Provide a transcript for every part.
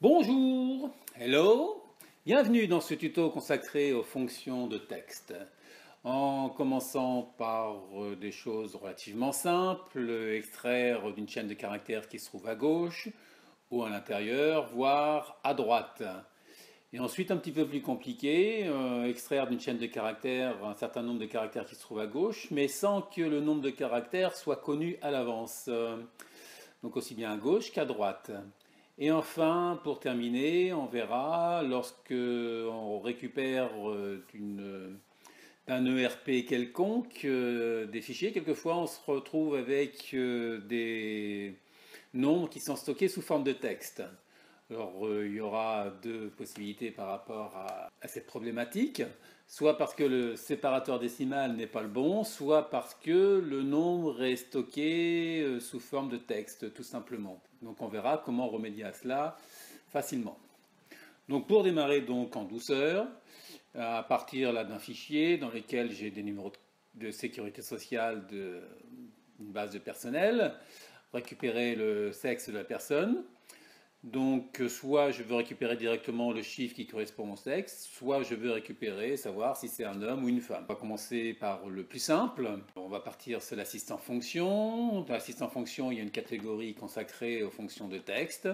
Bonjour, hello, bienvenue dans ce tuto consacré aux fonctions de texte. En commençant par des choses relativement simples, extraire d'une chaîne de caractères qui se trouve à gauche ou à l'intérieur, voire à droite. Et ensuite un petit peu plus compliqué, extraire d'une chaîne de caractères un certain nombre de caractères qui se trouvent à gauche, mais sans que le nombre de caractères soit connu à l'avance. Donc aussi bien à gauche qu'à droite. Et enfin, pour terminer, on verra, lorsque on récupère d'un ERP quelconque des fichiers, quelquefois on se retrouve avec des nombres qui sont stockés sous forme de texte. Alors, il y aura deux possibilités par rapport à cette problématique. Soit parce que le séparateur décimal n'est pas le bon, soit parce que le nombre est stocké sous forme de texte, tout simplement. Donc, on verra comment remédier à cela facilement. Donc, pour démarrer donc en douceur, à partir d'un fichier dans lequel j'ai des numéros de sécurité sociale d'une base de personnel, récupérer le sexe de la personne. Donc, soit je veux récupérer directement le chiffre qui correspond au sexe, soit je veux récupérer, savoir si c'est un homme ou une femme. On va commencer par le plus simple. On va partir sur l'assistant fonction. Dans l'assistant fonction, il y a une catégorie consacrée aux fonctions de texte.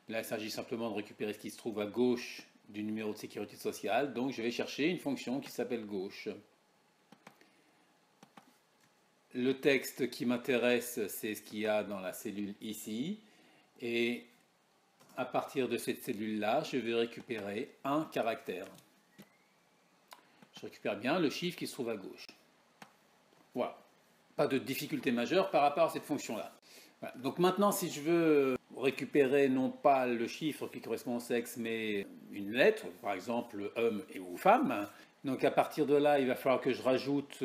Là, il s'agit simplement de récupérer ce qui se trouve à gauche du numéro de sécurité sociale. Donc, je vais chercher une fonction qui s'appelle gauche. Le texte qui m'intéresse, c'est ce qu'il y a dans la cellule ici. Et à partir de cette cellule-là, je vais récupérer un caractère. Je récupère bien le chiffre qui se trouve à gauche. Voilà. Pas de difficulté majeure par rapport à cette fonction-là. Voilà. Donc maintenant, si je veux récupérer non pas le chiffre qui correspond au sexe, mais une lettre, par exemple homme ou femme, donc à partir de là, il va falloir que je rajoute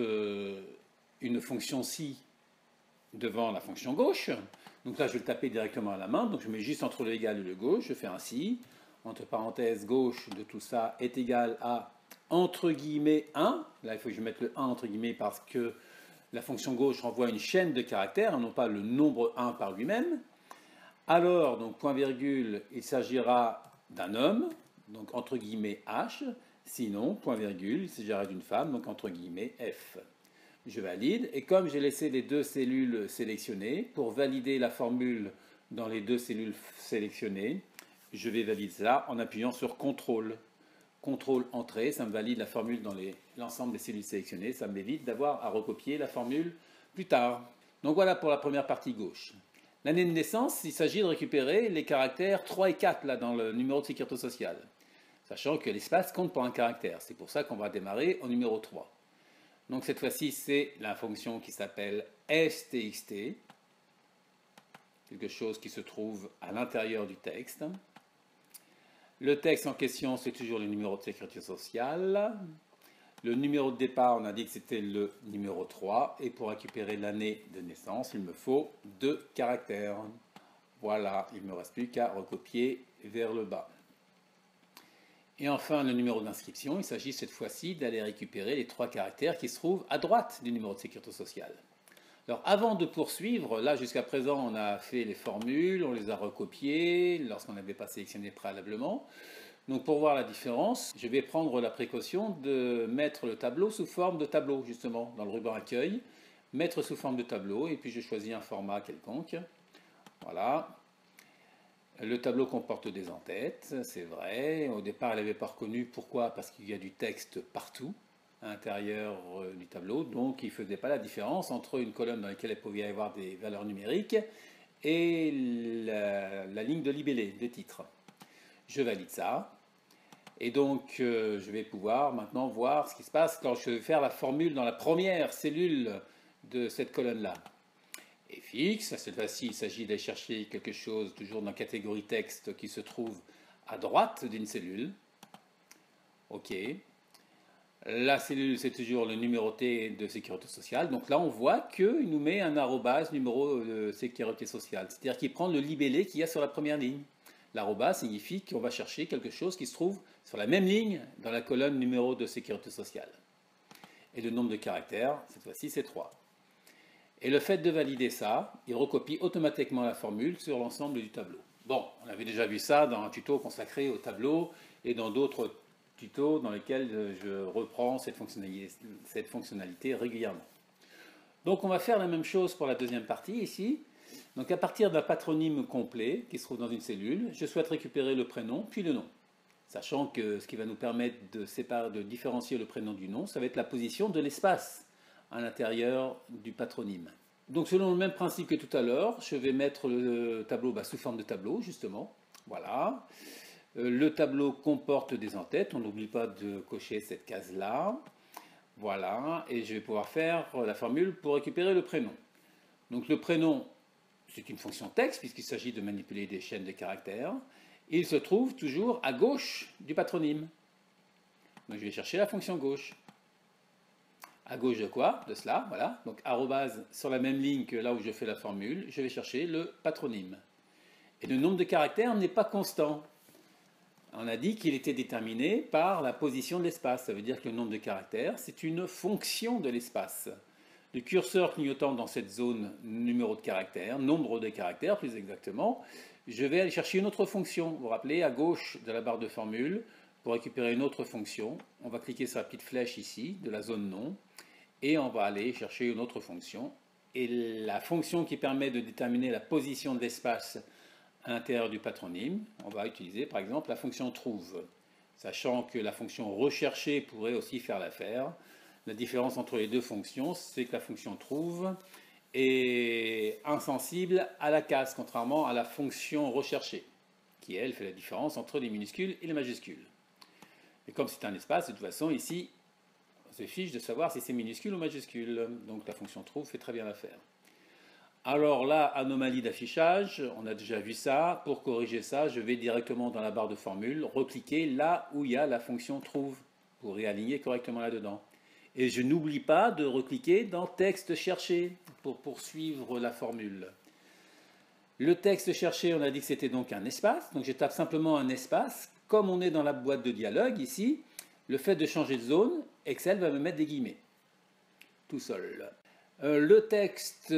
une fonction si devant la fonction gauche. Donc là, je vais le taper directement à la main. Donc je mets juste entre le égal et le gauche. Je fais un si. Entre parenthèses, gauche de tout ça est égal à entre guillemets 1. Là, il faut que je mette le 1 entre guillemets parce que la fonction gauche renvoie une chaîne de caractères, non pas le nombre 1 par lui-même. Alors, donc point virgule, il s'agira d'un homme, donc entre guillemets H. Sinon, point virgule, il s'agira d'une femme, donc entre guillemets F. Je valide, et comme j'ai laissé les deux cellules sélectionnées, pour valider la formule dans les deux cellules sélectionnées, je vais valider ça en appuyant sur CTRL. CTRL Entrée, ça me valide la formule dans l'ensemble des cellules sélectionnées, ça m'évite d'avoir à recopier la formule plus tard. Donc voilà pour la première partie gauche. L'année de naissance, il s'agit de récupérer les caractères 3 et 4 là, dans le numéro de sécurité sociale, sachant que l'espace compte pour un caractère. C'est pour ça qu'on va démarrer au numéro 3. Donc cette fois-ci, c'est la fonction qui s'appelle stxt, quelque chose qui se trouve à l'intérieur du texte. Le texte en question, c'est toujours le numéro de sécurité sociale. Le numéro de départ, on a dit que c'était le numéro 3. Et pour récupérer l'année de naissance, il me faut 2 caractères. Voilà, il ne me reste plus qu'à recopier vers le bas. Et enfin, le numéro d'inscription, il s'agit cette fois-ci d'aller récupérer les 3 caractères qui se trouvent à droite du numéro de sécurité sociale. Alors, avant de poursuivre, là, jusqu'à présent, on a fait les formules, on les a recopiées lorsqu'on n'avait pas sélectionné préalablement. Donc, pour voir la différence, je vais prendre la précaution de mettre le tableau sous forme de tableau, justement, dans le ruban accueil. Mettre sous forme de tableau, et puis je choisis un format quelconque. Voilà. Le tableau comporte des en-têtes, c'est vrai. Au départ, elle n'avait pas reconnu. Pourquoi? Parce qu'il y a du texte partout à l'intérieur du tableau. Donc, il ne faisait pas la différence entre une colonne dans laquelle il pouvait y avoir des valeurs numériques et la ligne de libellé, des titres. Je valide ça. Et donc, je vais pouvoir maintenant voir ce qui se passe quand je vais faire la formule dans la première cellule de cette colonne-là. Et fixe, cette fois-ci il s'agit d'aller chercher quelque chose toujours dans la catégorie texte qui se trouve à droite d'une cellule. OK. La cellule c'est toujours le numéroté de sécurité sociale. Donc là on voit qu'il nous met un arrobase numéro de sécurité sociale. C'est-à-dire qu'il prend le libellé qu'il y a sur la première ligne. L'arrobase signifie qu'on va chercher quelque chose qui se trouve sur la même ligne dans la colonne numéro de sécurité sociale. Et le nombre de caractères, cette fois-ci c'est 3. Et le fait de valider ça, il recopie automatiquement la formule sur l'ensemble du tableau. Bon, on avait déjà vu ça dans un tuto consacré au tableau et dans d'autres tutos dans lesquels je reprends cette fonctionnalité régulièrement. Donc on va faire la même chose pour la deuxième partie ici. Donc à partir d'un patronyme complet qui se trouve dans une cellule, je souhaite récupérer le prénom puis le nom. Sachant que ce qui va nous permettre de différencier le prénom du nom, ça va être la position de l'espace à l'intérieur du patronyme. Donc selon le même principe que tout à l'heure, je vais mettre le tableau sous forme de tableau, justement. Voilà. Le tableau comporte des en-têtes, on n'oublie pas de cocher cette case-là. Voilà, et je vais pouvoir faire la formule pour récupérer le prénom. Donc le prénom, c'est une fonction texte, puisqu'il s'agit de manipuler des chaînes de caractères. Il se trouve toujours à gauche du patronyme. Donc je vais chercher la fonction gauche. À gauche de quoi? De cela, voilà. Donc arrobase sur la même ligne que là où je fais la formule, je vais chercher le patronyme. Et le nombre de caractères n'est pas constant. On a dit qu'il était déterminé par la position de l'espace. Ça veut dire que le nombre de caractères, c'est une fonction de l'espace. Le curseur clignotant dans cette zone numéro de caractères, nombre de caractères plus exactement, je vais aller chercher une autre fonction. Vous vous rappelez, à gauche de la barre de formule, pour récupérer une autre fonction, on va cliquer sur la petite flèche ici, de la zone nom, et on va aller chercher une autre fonction. Et la fonction qui permet de déterminer la position de l'espace à l'intérieur du patronyme, on va utiliser par exemple la fonction trouve, sachant que la fonction rechercher pourrait aussi faire l'affaire. La différence entre les deux fonctions, c'est que la fonction trouve est insensible à la case, contrairement à la fonction rechercher, qui elle fait la différence entre les minuscules et les majuscules. Et comme c'est un espace, de toute façon ici, on se fiche de savoir si c'est minuscule ou majuscule, donc la fonction trouve fait très bien l'affaire. Alors là, anomalie d'affichage, on a déjà vu ça. Pour corriger ça, je vais directement dans la barre de formule, recliquer là où il y a la fonction trouve, pour réaligner correctement là-dedans. Et je n'oublie pas de recliquer dans texte cherché, pour poursuivre la formule. Le texte cherché, on a dit que c'était donc un espace, donc je tape simplement un espace. Comme on est dans la boîte de dialogue ici, le fait de changer de zone, Excel va me mettre des guillemets, tout seul. Le texte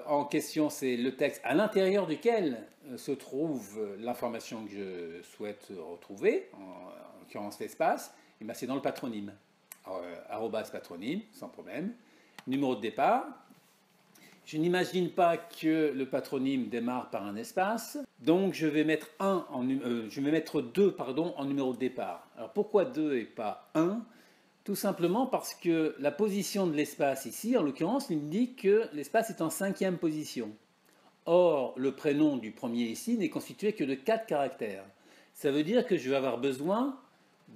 en question, c'est le texte à l'intérieur duquel se trouve l'information que je souhaite retrouver, en l'occurrence l'espace, et c'est dans le patronyme. Arrobas patronyme, sans problème. Numéro de départ. Je n'imagine pas que le patronyme démarre par un espace, donc je vais mettre 2 en numéro de départ. Alors pourquoi 2 et pas 1? Tout simplement parce que la position de l'espace ici, en l'occurrence, indique que l'espace est en 5e position. Or, le prénom du premier ici n'est constitué que de 4 caractères. Ça veut dire que je vais avoir besoin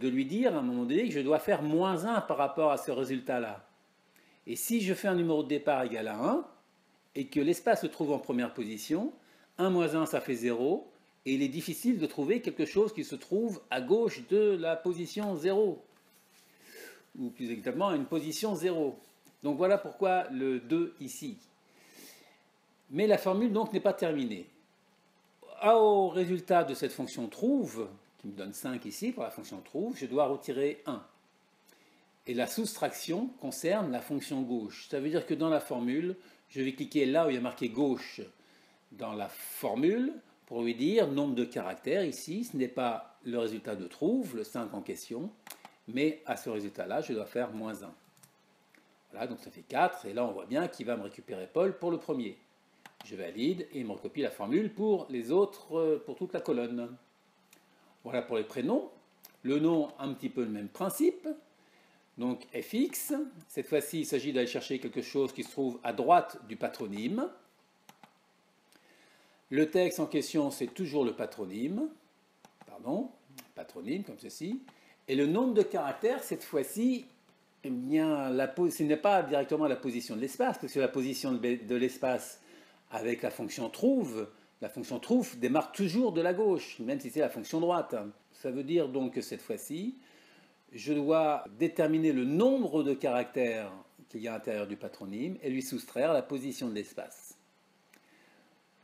de lui dire à un moment donné que je dois faire -1 par rapport à ce résultat-là. Et si je fais un numéro de départ égal à 1, et que l'espace se trouve en première position, 1 moins 1 ça fait 0, et il est difficile de trouver quelque chose qui se trouve à gauche de la position 0. Ou plus exactement à une position 0. Donc voilà pourquoi le 2 ici. Mais la formule donc n'est pas terminée. Au résultat de cette fonction trouve, qui me donne 5 ici pour la fonction trouve, je dois retirer 1. Et la soustraction concerne la fonction gauche. Ça veut dire que dans la formule, je vais cliquer là où il y a marqué gauche dans la formule pour lui dire nombre de caractères ici, ce n'est pas le résultat de trouve, le 5 en question, mais à ce résultat-là, je dois faire -1. Voilà, donc ça fait 4, et là on voit bien qu'il va me récupérer Paul pour le premier. Je valide et il me recopie la formule pour les autres, pour toute la colonne. Voilà pour les prénoms. Le nom, un petit peu le même principe. Donc fx, cette fois-ci il s'agit d'aller chercher quelque chose qui se trouve à droite du patronyme. Le texte en question c'est toujours le patronyme, patronyme comme ceci. Et le nombre de caractères cette fois-ci, eh bien, ce n'est pas directement la position de l'espace, parce que la position de l'espace avec la fonction trouve démarre toujours de la gauche, même si c'est la fonction droite. Ça veut dire donc que cette fois-ci, je dois déterminer le nombre de caractères qu'il y a à l'intérieur du patronyme et lui soustraire la position de l'espace.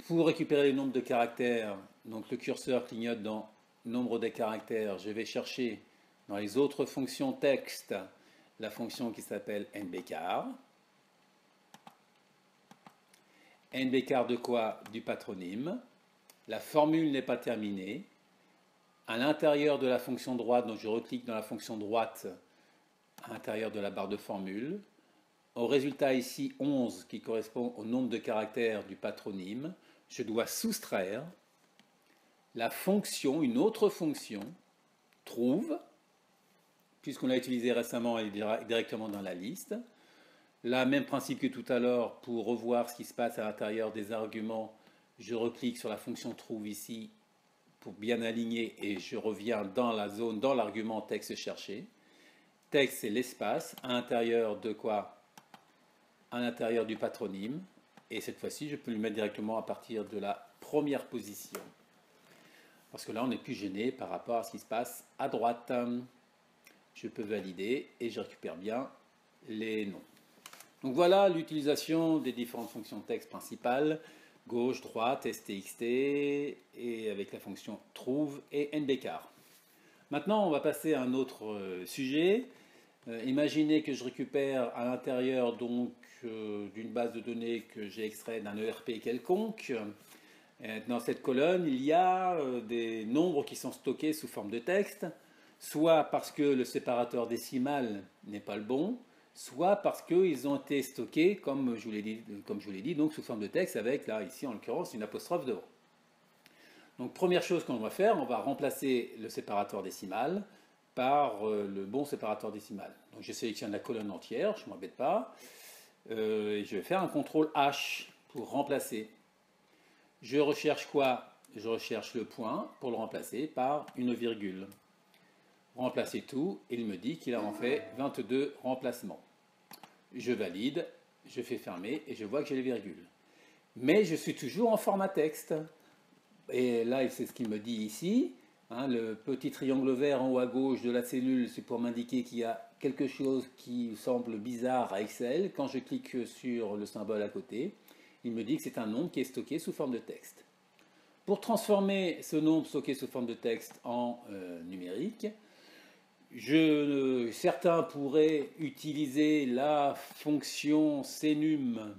Pour récupérer le nombre de caractères, donc le curseur clignote dans nombre de caractères, je vais chercher dans les autres fonctions texte la fonction qui s'appelle nbcar. Nbcar de quoi? Du patronyme. la formule n'est pas terminée. À l'intérieur de la fonction droite, donc je reclique dans la fonction droite à l'intérieur de la barre de formule. Au résultat ici 11 qui correspond au nombre de caractères du patronyme, je dois soustraire la fonction, une autre fonction, trouve, puisqu'on l'a utilisé récemment, elle est directement dans la liste. Là, même principe que tout à l'heure, pour revoir ce qui se passe à l'intérieur des arguments, je reclique sur la fonction trouve ici pour bien aligner et je reviens dans la zone, dans l'argument texte cherché. Texte, c'est l'espace, à l'intérieur de quoi? À l'intérieur du patronyme. Et cette fois-ci, je peux le mettre directement à partir de la première position. Parce que là, on n'est plus gêné par rapport à ce qui se passe à droite. Je peux valider et je récupère bien les noms. Donc voilà l'utilisation des différentes fonctions texte principales, gauche, droite, stxt, et avec la fonction trouve et nbcar. Maintenant, on va passer à un autre sujet. Imaginez que je récupère à l'intérieur donc d'une base de données que j'ai extrait d'un ERP quelconque. Dans cette colonne, il y a des nombres qui sont stockés sous forme de texte, soit parce que le séparateur décimal n'est pas le bon, soit parce qu'ils ont été stockés, comme je vous l'ai dit, donc sous forme de texte avec, là, ici en l'occurrence, une apostrophe devant. Donc première chose qu'on va faire, on va remplacer le séparateur décimal par le bon séparateur décimal. Donc je sélectionne la colonne entière, je ne m'embête pas, et je vais faire un CTRL H pour remplacer. Je recherche quoi? Je recherche le point pour le remplacer par une virgule. Remplacer tout, il me dit qu'il a en fait 22 remplacements. Je valide, je fais fermer et je vois que j'ai les virgules. Mais je suis toujours en format texte. Et là, c'est ce qu'il me dit ici. Hein, le petit triangle vert en haut à gauche de la cellule, c'est pour m'indiquer qu'il y a quelque chose qui semble bizarre à Excel. Quand je clique sur le symbole à côté, il me dit que c'est un nombre qui est stocké sous forme de texte. Pour transformer ce nombre stocké sous forme de texte en numérique, certains pourraient utiliser la fonction CNUM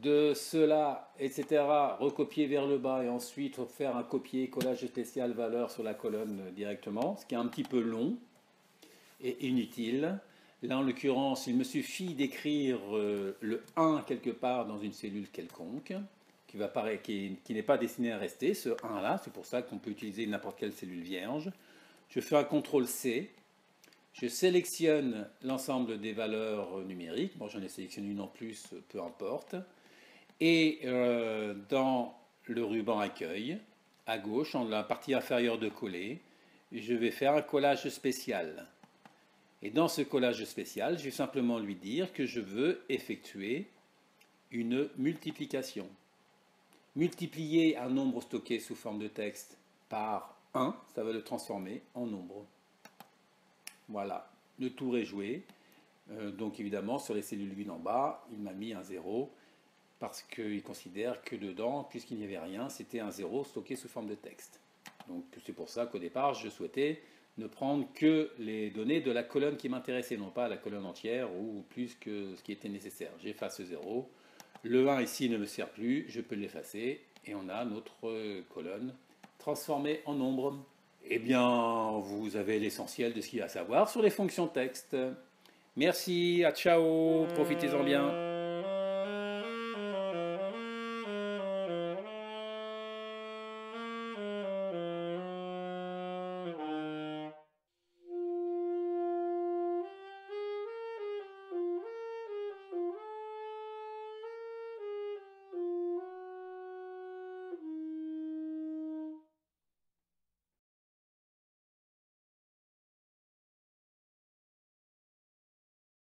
de cela, etc., recopier vers le bas et ensuite faire un copier-collage spécial valeur sur la colonne directement, ce qui est un petit peu long et inutile. Là, en l'occurrence, il me suffit d'écrire le 1 quelque part dans une cellule quelconque, qui n'est pas destiné à rester, ce 1-là, c'est pour ça qu'on peut utiliser n'importe quelle cellule vierge. Je fais un CTRL-C, je sélectionne l'ensemble des valeurs numériques, bon j'en ai sélectionné une en plus, peu importe, et dans le ruban accueil, à gauche, en la partie inférieure de coller, je vais faire un collage spécial. Et dans ce collage spécial, je vais simplement lui dire que je veux effectuer une multiplication. Multiplier un nombre stocké sous forme de texte par 1, ça va le transformer en nombre. Voilà, le tour est joué. Donc évidemment, sur les cellules 8 en bas, il m'a mis un 0 parce qu'il considère que dedans, puisqu'il n'y avait rien, c'était un 0 stocké sous forme de texte. Donc c'est pour ça qu'au départ, je souhaitais ne prendre que les données de la colonne qui m'intéressait, non pas la colonne entière ou plus que ce qui était nécessaire. J'efface ce 0. Le 1 ici ne me sert plus, je peux l'effacer et on a notre colonne transformée en nombre. Eh bien, vous avez l'essentiel de ce qu'il y a à savoir sur les fonctions texte. Merci, à ciao, profitez-en bien.